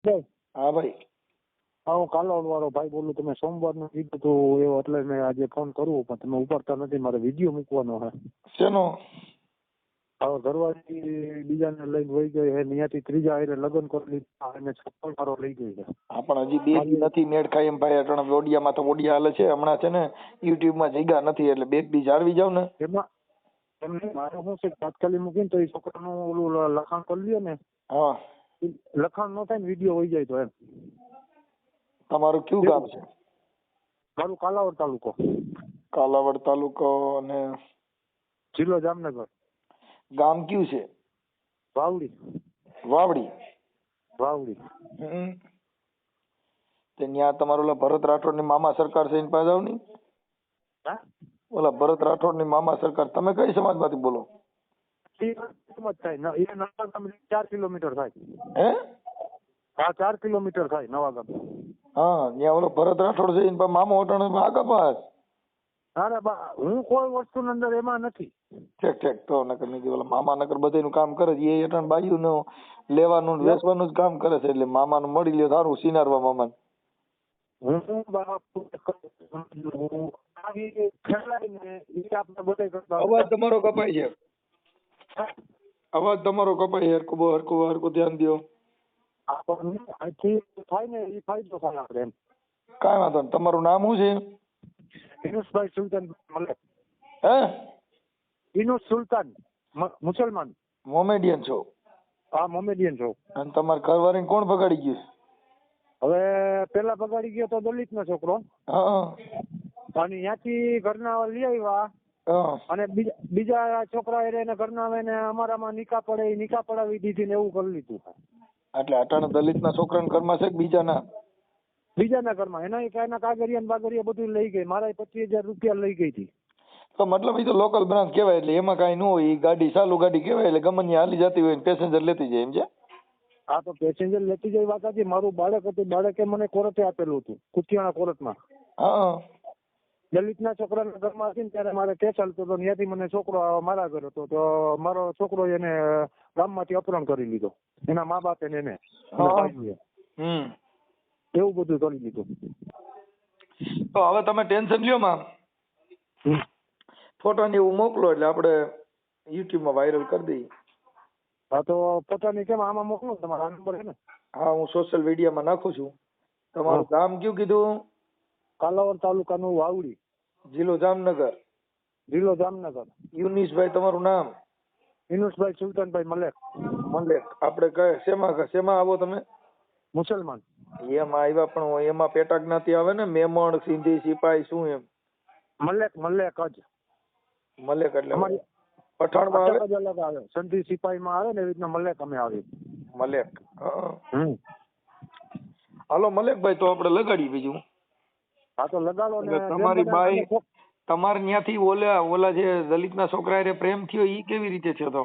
ભાઈ હા ભાઈ. હા હું કાલાવડ વાળો ભાઈ બોલું. તમે સોમવારનું કીધું હતું એવો એટલે મેં આજે ફોન કરવો પણ તમે ઉપાડતા નથી. મારે વિડીયો મૂકવાનો છે. શેનો? હવે ઘરવાળી બીજાને લઈને વહી ગઈ છે. ત્યાંથી ત્રીજા હારે લગ્ન કરી લીધા અને છપ્પન મારો લઈ ગઈ છે. હા પણ હજી બે દી નથી મેળ ખાય એમ ભાઈ. અટણ ઓડિયામાં તો ઓડિયા હાલે છે હમણાં છે ને યુટ્યુબમાં જગ્યા નથી એટલે બે દી જાળવી જાવ ને. એમાં એમને મારે શું છે તાત્કાલિક મૂકીને તો એ છોકરાનું ઓલું લખાણ કરી લ્યો ને. હા લખાણ ન થાય ને વિડીયો વહી જાય તો એમ. તમારું કયું ગામ છે? મારું કાલાવડ તાલુકો. કાલાવડ તાલુકો અને જિલ્લો જામનગર. ગામ કયું છે? વાવડી. વાવડી. વાવડી. તે ત્યાં તમારું ઓલા ભરત રાઠોડ ની મામા સરકાર છે એની પાસે જાવ ની. હા ઓલા ભરત રાઠોડ ની મામા સરકાર. તમે કઈ સમાજ માંથી બોલો? એ થાય ને એ નવા ગામ 4 કિલોમીટર થાય. હે? હા 4 કિલોમીટર થાય નવા ગામ. હા ત્યાં ઓલો ભરત રાઠોડ છે એની પાસે મામો ઓટાણ આગા પાસ. અરે બા હું કોઈ વસ્તુ અંદર એમાં નથી. ઠેક ઠેક તો નકર નહીં ઓલા મામા નકર બધાનું કામ કરે છે એ અટાણ બાયું નું લેવાનું વેચવાનું જ કામ કરે છે એટલે મામાનું મળી લ્યો સારું સિનારવા મામાને. અવાજ તમારો કપાય છે. અવાજ તમારો કપાય. હરકું ધ્યાન દો. થાય ને એ ફાયદો થાય આપણે એમ. કાંઈ વાંધો નહીં. તમારું નામ શું છે? ઇનુસભાઈ સુલતાન મલેક. હે? ઇનુસ સુલતાન મુસલમાન. મોમેડિયન છો? હા મોમેડિયન છો. અને તમારા ઘરવાળીને કોણ ભગાડી ગયું? હવે પેલા ભગાડી ગયો તો દલિત નો છોકરો. હા અને ત્યાંથી ઘરના લઈ આવ્યા અને બીજા છોકરા એને ઘરના એને અમારામાં નિકાહ પડે નિકાહ પડાવી દીધી ને એવું કરી લીધું. એટલે અટાણે દલિત ના છોકરાના ઘરમાં છે કે બીજાના ઘરમાં એના કાયના કાગરિયા બાગરિયા બધું લઈ ગઈ. મારા 25,000 રૂપિયા લઈ ગઈ હતી. તો મતલબ એ તો લોકલ બ્રાન્ચ કહેવાય એટલે એમાં કાંઈ ન હોય. એ ગાડી ચાલુ ગાડી કહેવાય એટલે ગમે ત્યાં હાલી જતી હોય પેસેન્જર લેતી જાય એમ છે. હા તો પેસેન્જર લેતી જાય વાત હતી. મારું બાળક હતું. બાળકે મને કોર્ટે આપેલું હતું કુતિયાણા કોર્ટમાં. હા દલિતના છોકરાના ઘરમાં હતી ને ત્યારે મારે કેસ ચાલતો હતો. ત્યાંથી મને છોકરો મારા ઘર હતો તો મારો છોકરો એને ગામમાંથી અપહરણ કરી લીધો. એના મા બાપે એને એવું બધું કરી લીધું. તો હવે તમે ટેન્શન લ્યો માં ફોટો ને એવું મોકલો એટલે આપણે યુટ્યુબમાં વાયરલ કરી દઈએ. હા તો પોતાની કેમ આમાં મોકલો તમારો નંબર છે ને? હા હું સોશિયલ મીડિયામાં નાખું છું. તમારું ગામ કયું કીધું? કાલાવડ તાલુકાનું વાવડી. જિલ્લો જામનગર. જિલ્લો જામનગર. યુનિસભાઈ તમારું નામ? ઇનુસભાઈ સુલતાનભાઈ મલેક. મલેક. આપણે શેમાં આવો તમે? મુસલમાન. એમાં આવ્યા પણ એમાં પેટા જ્ઞાતિ આવે ને મેમણ સિંધી સિપાઈ શું એમ? મલેક જ. મલેક એટલે પઠાણમાં આવે? અલગ આવે. સિંધી સિપાહીમાં આવે ને એવી રીતના મલેક અમે આવી. મલેક. હાલો મલેકભાઈ તો આપણે લગાડી બીજું. હા તો લગાડો ને. તમારી બાઈ તમારે ત્યાંથી ઓલા જે દલિતના છોકરા એ પ્રેમ થયો ઈ કેવી રીતે થયો તો?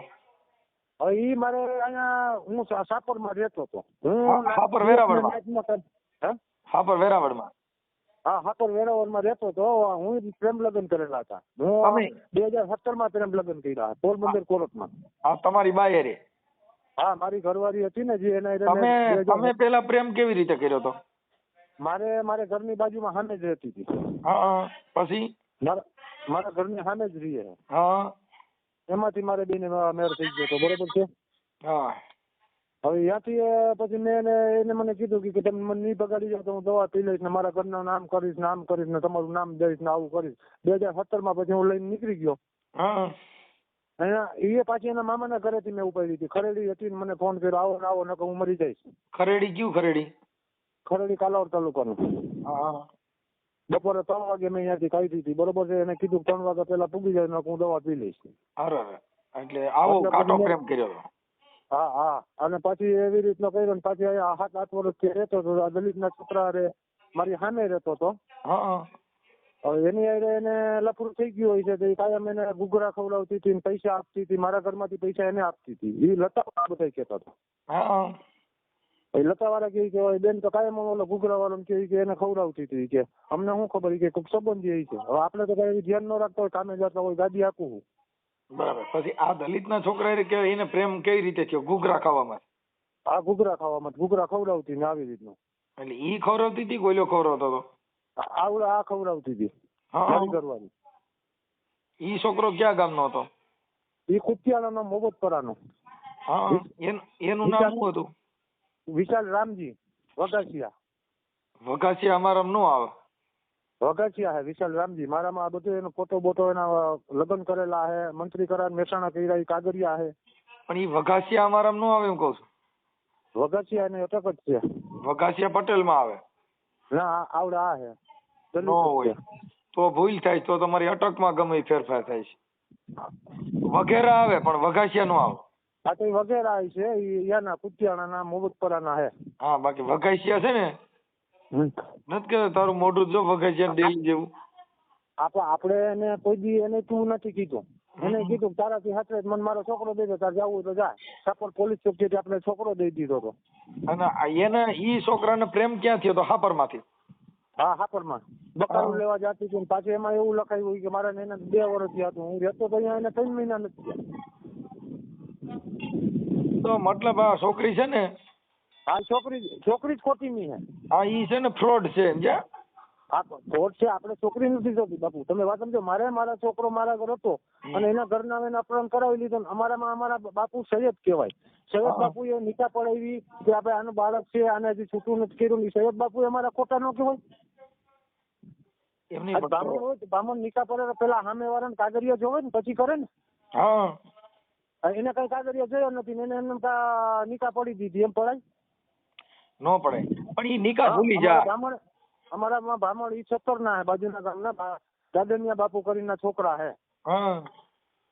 હવે ઈ મારે અહીંયા હું સાપરમાં રહેતો હતો. હાપર વેરાવળમાં? હાપર વેરાવળમાં? હા હાપર વેરાવળમાં રહેતો હતો. હું પ્રેમ લગ્ન કરેલા હતા. હું 2017 માં પ્રેમ લગ્ન કર્યા પોરબંદર કોર્ટમાં. હા તમારી બાઈ રે? હા મારી ઘરવાળી હતી ને જે એને. તમે પેલા પ્રેમ કેવી રીતે કર્યો તો? મારે ઘરની બાજુમાં સામે જ રહેતી હતી. હા પછી? મારા ઘરની સામે જ રહીએ. હા એમાંથી મારે બેને મેળ થઈ ગયો હતો. બરોબર છે. હા હવે ત્યાંથી પછી મેં એને મને કીધું કે તમે મને નહીં બગાડી જાવ તો હું દવા પી લઈશ ને મારા ઘરના નામ કરીશ ને તમારું નામ દઈશ ને આવું કરીશ. 2017 માં પછી હું લઈને નીકળી ગયો. એ પાછી એના મામાના ઘરેથી મેં ઉપાડી હતી. ખરેડી હતી ને મને ફોન કર્યો આવો નકર હું મરી જઈશ. ખરેડી કયું ખરેડી? ખરેડી કાલાવડ તાલુકાનું. બપોરે 3 વાગે મેં ત્યાંથી કાઢી હતી. બરોબર છે. એને કીધું 3 વાગ્યા પેલા પૂગી જાય ને હું દવા પી લઈશ. એટલે આવો કાટો પ્રેમ કર્યો. હા અને પછી એવી રીતનો કર્યો ને પાછી 7-8 વર્ષથી રહેતો હતો. દલિતના છોકરા મારી સામે રહેતો હતો. હવે એની હારે એને લફડું થઈ ગયું હોય છે તો કાયમ એને ઘૂઘરા ખવડાવતી હતી, પૈસા આપતી હતી, મારા ઘરમાંથી પૈસા એને આપતી હતી. એ લતા બધા કહેતા હતા. લતાવાળા કે બેન તો કાયમ ઓલો ઘૂઘરા વાળો કે એને ખવડાવતી હતી કે અમને શું ખબર કે કોઈક સંબંધી છે. હવે આપણે તો કઈ ધ્યાન ન રાખતા હોય, કામે જતા હોય, ગાડી આપવું. બરાબર. પછી આ દલિત ના છોકરા એને પ્રેમ કેવી રીતે થયો ઘૂઘરા ખાવામાં? આ ઘૂઘરા ખાવામાં ઘૂઘરા ખવડાવતી ને આવી રીતનું. એટલે ઈ ખવડાવતી હતી, ગોલ્યો ખવડાવતો હતો? આવડે આ ખવડાવતી હતી મારી ઘરવાળી. ઈ છોકરો ક્યાં ગામનો હતો? એ કુતિયાણાનો મોહબ્બતપરાનો. હા, એનું નામ શું હતું? વિશાલ રામજી વઘાસિયા. વઘાસિયા અમારામાં નો આવે. વઘાસિયા હે વિશાલ રામજી. મારામાં આ બધું એનો ફોટો બોટો એના લગ્ન કરેલા હે, મંત્રી કરાર મહેસાણા કર્યા, એ કાગરિયા હે. પણ ઈ વઘાસિયા અમારામાં નો આવે એમ કહું છું. વઘાસિયા એને અટક જ છે. વઘાસિયા પટેલ માં આવે. ના આવડે આ હે નો હોય તો ભૂલ થાય, તો તમારી અટકમાં ગમે ફેરફાર થાય છે. વઘેરે આવે પણ વઘાસિયા નો આવે. આ તો વઘેરે આવી છે, યાના કુતિયાણાના મોહબ્બતપરાના હે. હા, બાકી વઘાસિયા છે ને નથી કે તારું મોઢું જો વઘાસિયા ડેલી જેવું. આપણે એને કોઈ દી એને તું નથી કીધું. એને કીધું તારાથી હાથે મને મારો છોકરો દઈ દે, તારે જવું તો જાય. સાપર પોલીસ ચોકીથી આપણે છોકરો દઈ દીધો હતો. અને એને ઈ છોકરાને પ્રેમ ક્યાં થયો હતો? હાપર માંથી. હા, હાપરમાં બકારું લેવા જતી હતી. પાછું એમાં એવું લખાયું કે મારા એને 2 વર્ષ થયા હતું. હું રહેતો તો અહીંયા એને 3 મહિના નથી. તો મતલબ આ છોકરી છે ને, આ છોકરી જ ખોટી ની હે. આ ઈ છે ને ફ્રોડ છે સમજ્યા? હા, ખોટ છે. આપણે છોકરી નથી જોતી બાપુ, તમે વાત સમજો. મારા છોકરો મારા ઘર હતો અને એના ઘરના એને અપહરણ કરાવી લીધો. અમારા બાપુ સૈયદ કહેવાય. સૈયદ બાપુ એ નિકાહ પડાવી કે આપણે આનું બાળક છે, આને હજી છૂટું નથી કર્યું. સૈયદ બાપુ અમારા ખોટા ન કહેવાય? બ્રાહ્મણ હોય તો બ્રાહ્મણ નિકાહ પડે પેલા સામે વાળાને કાગળિયા જોવે ને પછી કરે ને. હા, એને કઈ કાગળિયા જોયો નથી ને એને એમ નિકાહ પડી દીધી. એમ પડાય? નો પડે. પણ ઈ નિકાહ ભૂલી જા. અમારા બ્રાહ્મણ ઈ 17 ના હે, બાજુના ગામના દાદનિયા બાપુ કરીને છોકરા હે. હા,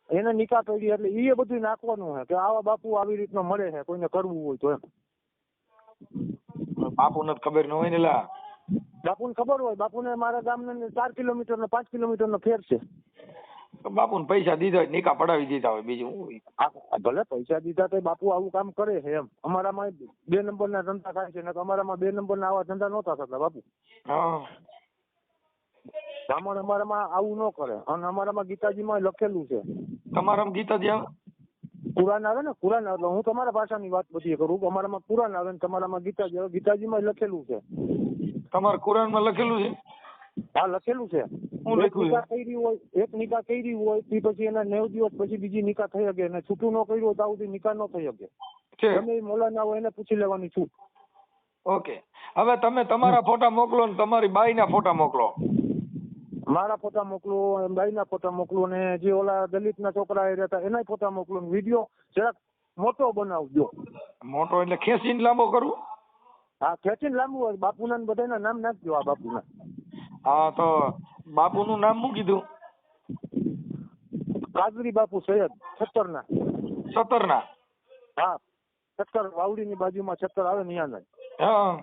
એને નિકાહ પડી એટલે એ બધું નાખવાનું હે કે આવા બાપુ આવી રીતનો મળે છે, કોઈને કરવું હોય તો. એમ બાપુને ખબર ન હોય ને લા. બાપુને ખબર હોય. બાપુને મારા ગામને 4 કિલોમીટર ને 5 કિલોમીટર નો ફેર છે. બાપુને પૈસા દીધા હોય, નિકાહ પડાવી દીધા હોય, બીજું શું હોય? ભલે પૈસા દીધા તો બાપુ આવું કામ કરે છે. એમ અમારામાં 2 નંબરના ધંધા થાય છે ને અમારામાં 2 નંબરના આવા ધંધા નહોતા થતા બાપુ. હા, બ્રાહ્મણ અમારામાં આવું ન કરે. અને અમારામાં ગીતાજીમાં લખેલું છે. તમારામાં ગીતાજી આવે? કુરાન આવે ને, કુરાન આવે. હું તમારા ભાષાની વાત બધી કરું. અમારામાં કુરાન આવે ને તમારામાં ગીતાજી આવે. ગીતાજીમાં લખેલું છે. તમારા કુરાનમાં લખેલું છે? હા, લખેલું છે. એક નિકાહ કરી હોય પછી એના 9 દિવસ પછી બીજી નિકાહ થઈ શકે. અને છૂટું ન કર્યું હોય તો સુધી નિકાહ ન થઈ શકે. તમે મોલાના હોય એને પૂછી લેવાની છૂટ. ઓકે, હવે તમે તમારા ફોટા મોકલો ને તમારી બાઈના ફોટા મોકલો. મારા ફોટા મોકલું, બાઈના ફોટા મોકલું, અને જે ઓલા દલિતના છોકરા એ રહેતા એના ફોટા મોકલું. વિડીયો જરાક મોટો બનાવજો. મોટો એટલે ખેંચીને લાંબો કરું? હા, ખેંચીને લાંબુ હોય. બાપુના ને બધાના નામ નાખજો. આ બાપુના. હા, તો બાપુનું નામ શું કીધું? કાદરી બાપુ સૈયદ 17 ના. 17 ના? હા, 17 વાવડીની બાજુમાં 17 આવે ને ત્યાં. હા,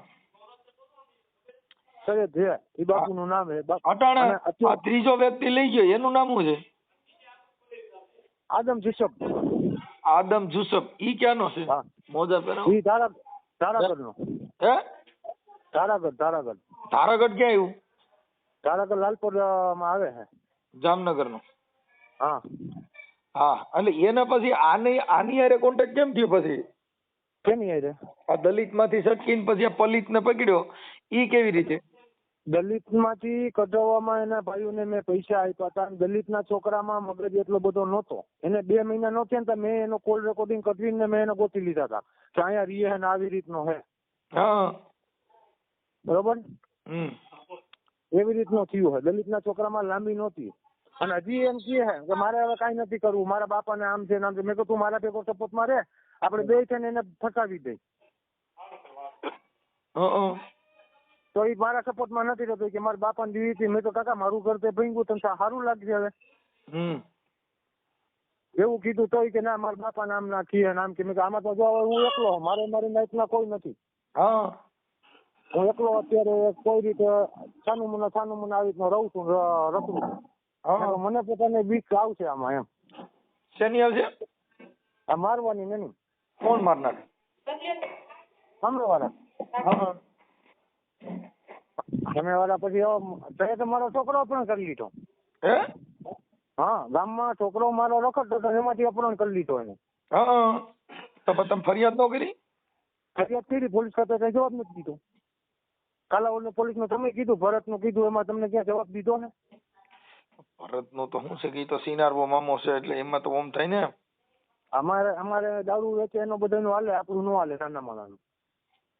સૈયદ છે એ બાપુનું નામ છે. અટાણે આ ત્રીજો વ્યક્તિ લઈ ગયો એનું નામ શું છે? આદમ જુસફ. આદમ જુસફ. ઈ ક્યાંનો છે? મોજા પહેરાવ. ઈ તારાગઢનો. હે? તારાગઢ. તારાગઢ ક્યાં આવ્યું? તારાગઢ લાલપુર માં આવે છે. જામનગર નો. હા, એટલે એને પછી આની હારે કોન્ટેક્ટ કેમ થયો પછી? કેની હારે? આ દલિત માંથી સટકીને પછી આ પલિત ને પકડ્યો, ઈ કેવી રીતે? દલિત માંથી કઢાવવામાં એના ભાઈઓને મેં પૈસા આપ્યા હતા. દલિતના છોકરામાં મગજ એટલો બધો નહોતો. એને 2 મહિના નો થયા ને મેં એનો કોલ રેકોર્ડિંગ કઢવીને મેં એને ગોતી લીધા હતા કે અહીંયા રીએ ને આવી રીતનો હે. હા, બરોબર. એવી રીતનું થયું છે. દલિતના છોકરામાં લાંબી નહોતી. અને હજી એમ કહે છે કે મારે હવે કાંઈ નથી કરવું, મારા બાપાને આમ છે નામ છે. મેં કહ્યું તું મારા ભેગો સપોર્ટમાં રહે, આપણે 2 થઈને એને ફસાવી દઈ. તો એ મારા સપોર્ટમાં નથી રહેતો કે મારા બાપાને દીધી હતી. મેં તો કાકા મારું ઘર તે ભીંગું તને સારું લાગશે હવે એવું કીધું. તો કે ના મારા બાપા નામ ના કીએ નામ કે. મેં આમાં તો જો હું એકલો, મારી લાઈફમાં કોઈ નથી. હું એકલો અત્યારે કોઈ રીતે છાનું મને આવી રીતના રહું છું, રખડું છું. મને પોતાને બીક આવશે આમાં. એમ શેની આવશે? આ મારવાની નહીં. કોણ મારનાર? સામે વાળા. સામે વાળા પછી તો મારો છોકરો અપહરણ કરી લીધો. હા, ગામમાં છોકરો મારો રખડતો હતો એમાંથી અપહરણ કરી લીધો એને. તો તમે ફરિયાદ ન કરી? ફરિયાદ કરી, પોલીસ ખાતે કઈ જવાબ નથી દીધો. કાલાવડ પોલીસનું તમે કીધું, ભરતનું કીધું, એમાં તમને ક્યાં જવાબ દીધો ને? ભરતનું તો શું છે કે ઈ તો સિનારવો મામો છે એટલે એમાં તો ઓમ થાય ને. અમારે દારૂ વેચે એનો બધાનું હાલે, આપણું ન હાલે નાના માણાનું.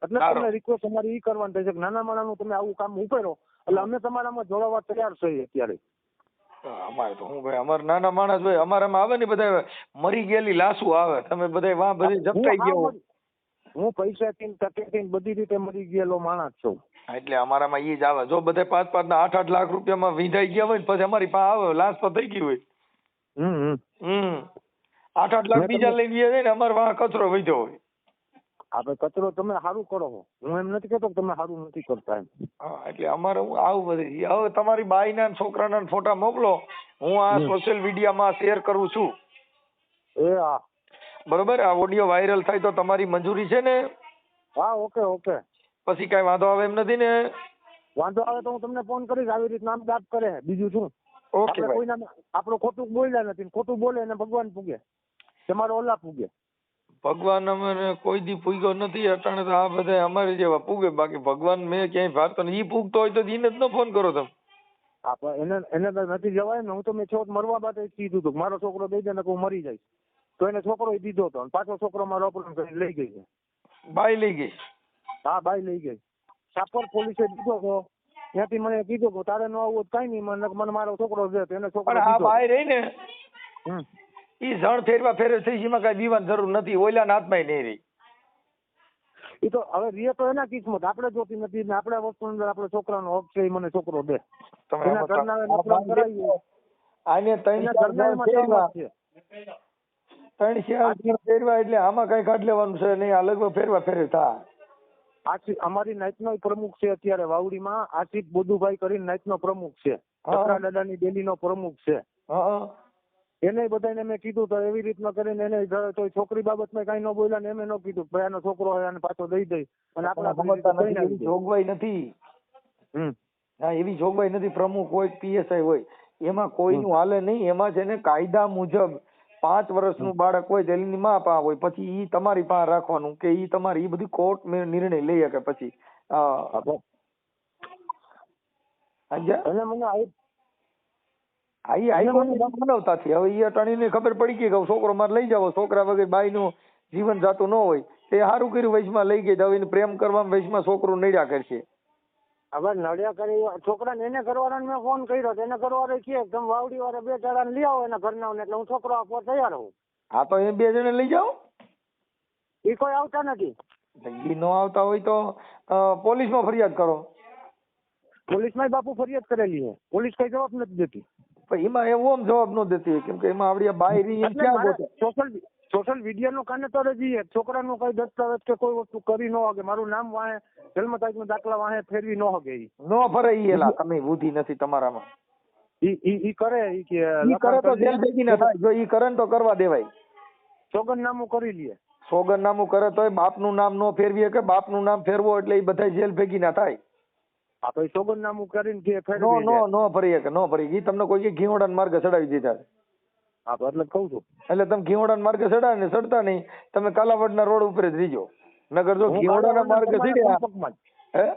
એટલે તમને રિક્વેસ્ટ અમારી ઈ કરવાની થાય છે કે નાના માણાનું તમે આવું કામ ઉપેરો એટલે અમે તમારામાં જોડાવા તૈયાર છીએ અત્યારે. અમારે તો હું ભાઈ, અમારે નાના માણસ ભાઈ, અમારામાં આવે ને બધા મરી ગયેલી લાશો આવે, તમે બધા વાં બધી ઝપટાઈ ગયા. હું પૈસાથી ટકેથી બધી રીતે મરી ગયેલો માણસ છું. એટલે અમારામાં ઈ જ આવે. જો બધા 5-5 ના 8-8 લાખ રૂપિયામાં વિંધાઈ ગયા હોય પછી અમારી પાસે આવે, લાશ તો થઈ ગઈ હોય. 8-8 લાખ બીજા લઈને ગયા છે ને, અમારે વાં કચરો વધ્યો હોય. આપણે કચરો તમે સારું કરો છો, હું એમ નથી કહેતો કે તમે સારું નથી કરતા એમ. હા, એટલે અમારે આવું બધી. હવે તમારી બાઈના છોકરાના ફોટા મોકલો, હું આ સોશિયલ મીડિયામાં શેર કરું છું. હા બરોબર, આ ઓડિયો વાયરલ થાય તો તમારી મંજૂરી છે ને? હા, ઓકે ઓકે. પછી કઈ વાંધો આવે એમ નથી ને? વાંધો આવે તો હું તમને ફોન કરીશ, આવી રીતે નામ દાપ કરે, બીજું શું. ઓકે ભાઈ. કોઈના આપણો ખોટું બોલ્યા નથી, ખોટું બોલે એને ભગવાન પૂગે, તમારો ઓલા પૂગે. ભગવાન અમે કોઈ દી પૂગ્યો નથી અટાણે તો. આ બધા અમારી જેવા પૂગે, બાકી ભગવાન મેં ક્યાંય ભારતો ઈ પૂગતો હોય તો એને જ ન ફોન કરો તમે. એને તો નથી જવાય ને. હું તો મેં છોક મરવા બાદ કીધું હતું મારો છોકરો દઈ દે ને હું મરી જાય, તો એને છોકરો દીધો હતો. પાછો છોકરો મારો અપહરણ કરી લઈ ગઈ છે. બાઈ લઈ ગઈ? હા, બાઈ લઈ ગઈ. સાપર પોલીસે દીધો હતો, ત્યાંથી મને કીધું કે તારે ન આવું કઈ નહીં, મને મારો છોકરો છે એને છોકરો. આ બાઈ રહી ને ઈ જણ ફેરવા ફેરે થઈ, એમાં કઈ દીવાની જરૂર નથી, ઓલા ના હાથમાં નહીં રહી. એ તો હવે રીએ તો એના કિસ્મત, આપણે જોતી નથી ને. આપણે વસ્તુ અંદર આપણે છોકરાનો હક છે, મને છોકરો દે. એના ઘરના આને 3 ફેરવા એટલે આમાં કઈ કાઢ લેવાનું છે નહીં, આ લગભગ ફેરવા ફેરે થાય. અમારી નાઈટનો પ્રમુખ છે અત્યારે વાવડીમાં, આશિક બોધુભાઈ કરીને નાઈટનો પ્રમુખ છે, દાદાની ડેલીનો પ્રમુખ છે. એને બધાને મેં કીધું તો એવી રીતના કરીને એને છોકરી બાબતમાં કઈ ન બોલ્યા ને એમ ન કીધું ભાઈ આનો છોકરો હોય અને પાછો દઈ દઈ. અને આપણા જોગવાઈ નથી. હા, એવી જોગવાઈ નથી. પ્રમુખ હોય પીએસઆઈ હોય એમાં કોઈનું હાલે નહીં. એમાં છે ને કાયદા મુજબ 5 વર્ષનું બાળક હોય તેની માં પા હોય, પછી ઈ તમારી પાસે રાખવાનું કે ઈ તમારી, ઈ બધી કોર્ટ નિર્ણય લઈ શકે. પછી માનવતાથી હવે ઈ અટાણીને ખબર પડી ગઈ કે છોકરો મારે લઈ જાવ, છોકરા વગર બાઈ નું જીવન જાતું ન હોય, તે સારું કર્યું વૈશમાં લઈ ગઈ. હવે પ્રેમ કરવામાં વૈશમાં છોકરું નડ્યા કરશે. હવે નડિયા કરી છોકરાને એને કરવાનો મેં ફોન કર્યો, એને કરવાનો છે તમે વાવડી વાળા 2 જણાને લઈ આવો એના ઘરના, એટલે હું છોકરો આપવા તૈયાર હોઉં. હા, તો એ 2 જણા લઈ જાઓ. એ કોઈ આવતા નથી. એ ન આવતા હોય તો પોલીસમાં ફરિયાદ કરો. પોલીસમાં બાપુ ફરિયાદ કરેલી છે, પોલીસ કઈ જવાબ નથી દેતી. એમાં એવો જવાબ ન દેતી હોય, કેમ કે એમાં આવડી બાઈ સોશિયલ મીડિયા નું કાને તો રજી છોકરાનું કઈ દસ્તાવેજ કે કોઈ વસ્તુ કરી ન શકે, મારું નામ વાહે જન્મ તારીખનો દાખલા વાહે ફેરવી ન શકે. નો ફરે ઈ એલા તમે બુદ્ધિ નથી તમારામાં. ઈ કરે ઈ કરે તો જેલ ભેગી ના થાય. જો ઈ કરે તો કરવા દેવાય. સોગંદનામું કરી લે. સોગંદનામું કરે તોય બાપનું નામ નો ફેરવીએ કે બાપનું નામ ફેરવો એટલે ઈ બધા જેલ ભેગી ના થાય. આ તો સોગંદનામું કરીને કે ફેરવી નો ફરી કે નો ફરી. ઈ તમને કોઈ ઘીવડાના માર્ગે ચડાવી દીધા. હા, તો એટલે કહું છું. એટલે તમે ઘીવડાના માર્ગે ચડાવે ને ચડતા નહીં, તમે કાલાવડના રોડ ઉપર જ રહીજો. નગર જો ઘીવડાના માર્ગે ચડ્યા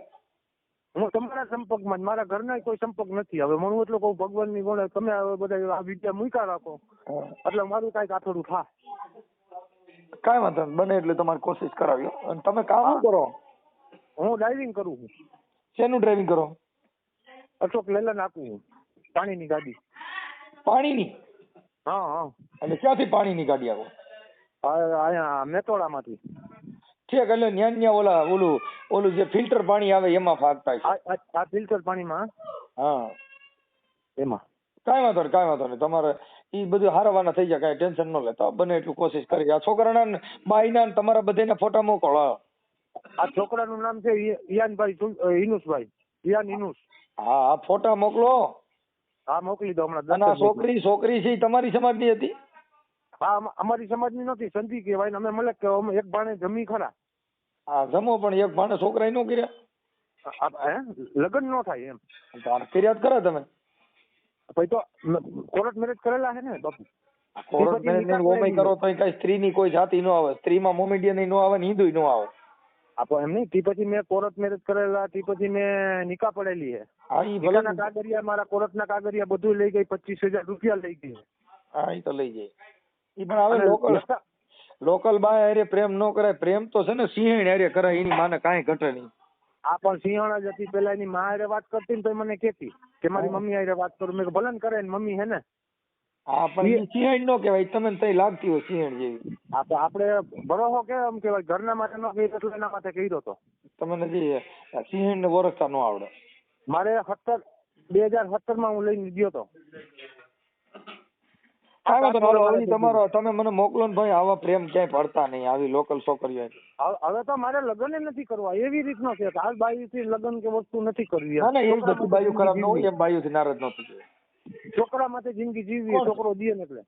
હું તમારા સંપર્કમાં, મારા ઘરના કોઈ સંપર્ક નથી. હવે હું એટલું કહું ભગવાનની ગોળે તમે બધા આ વિદ્યા મૂકા રાખો એટલે મારું કઈક આથોડું થાય. કાંઈ વાંધો નહીં, બને એટલે તમારી કોશિશ કરાવ્યો. અને તમે કામ શું કરો? હું ડ્રાઇવિંગ કરું છું. શેનું ડ્રાઇવિંગ કરો? અશોક લેલન આપું છું, પાણીની ગાડી. પાણીની? હા હા. એટલે ક્યાંથી પાણીની ગાડી આવો? અહીંયા મેતોડામાંથી. ઠીક, એટલે ન્યા ઓલું જે ફિલ્ટર પાણી આવે એમાં ફાકતા છે. આ ફિલ્ટર પાણીમાં? હા, એમાં કાંઈ વાંધો નહીં. તમારે ઈ બધું હારવાના થઈ જાય, કાંઈ ટેન્શન ન લેતા. બને એટલું કોશિશ કરી. આ છોકરાના બાઈના તમારા બધાના ફોટા મોકલો. આ છોકરાનું નામ છે ઈનુસભાઈ, ઈયાન ઇનુસ. હા, આ ફોટા મોકલો. હા, મોકલી દો હમણાં. અને છોકરી છે તમારી સમાજની હતી? હા, અમારી સમાજની નથી, સંધી કહેવાય. અમે મલક કે અમે એક ભાણે જમી ખરા. હા, જમો પણ એક ભાણે છોકરા નો કર્યા? લગ્ન નો થાય એમ. ફરિયાદ કરે તમે? પછી તો કોર્ટ મેરેજ કરેલા છે ને બાપુ. કોર્ટ મેરેજ કરો તો કઈ સ્ત્રીની કોઈ જાતિ નો આવે. સ્ત્રીમાં મોમેડિયન નો આવે ને હિન્દુ નો આવે. આપો એમ નહીં, તે પછી મેં કોર્ટ મેરેજ કરેલા, તે પછી મેં નિકાહ પડેલી છે. હા ઈ ભલે નિકાહના કાગળિયા, મારા કોર્ટના કાગળિયા બધું લઈ ગઈ, 25,000 રૂપિયા લઈ ગઈ. હા ઈ તો લઈ જાય. ઈ પણ હવે લોકલ બાય હારે પ્રેમ ન કરાય. પ્રેમ તો છે ને સિંહણ હારે કરાય, એની માને કાંઈ ઘટે નહીં. આ પણ સિંહણ જ હતી. પેલા એની માં હારે વાત કરતી ને તો મને કહેતી કે મારી મમ્મી હારે વાત કરું. મેં ભલે ને કરે ને, મમ્મી હે ને. હા પણ ઈ સિંહણ નો કહેવાય, તમને તઈ લાગતી હોય સિંહણ જેવી. આપણે ભરોસો કેમ કહેવાય, ઘરના માટે ન કર્યો એટલે એના માટે કર્યો હતો. તમને જે સિંહણ ને ઓળખતા ન આવડે. મારે 2017 માં હું લઈને ગયો હતો. તમારો તમે મને મોકલો ને ભાઈ, આવા પ્રેમ ક્યાંય પડતા નહીં, આવી લોકલ છોકરીઓ. હવે તો મારે લગ્ન નથી કરવા, એવી રીતનો છે. આ બાયુ થી લગ્ન કે વસ્તુ નથી કરવી. ના ના, એવી બધી બાયુ ખરાબ ન હોય, એમ બાયુ થી નારાજ ન થતી. છોકરા માટે જિંદગી જીવવી, છોકરો દે ને એટલે.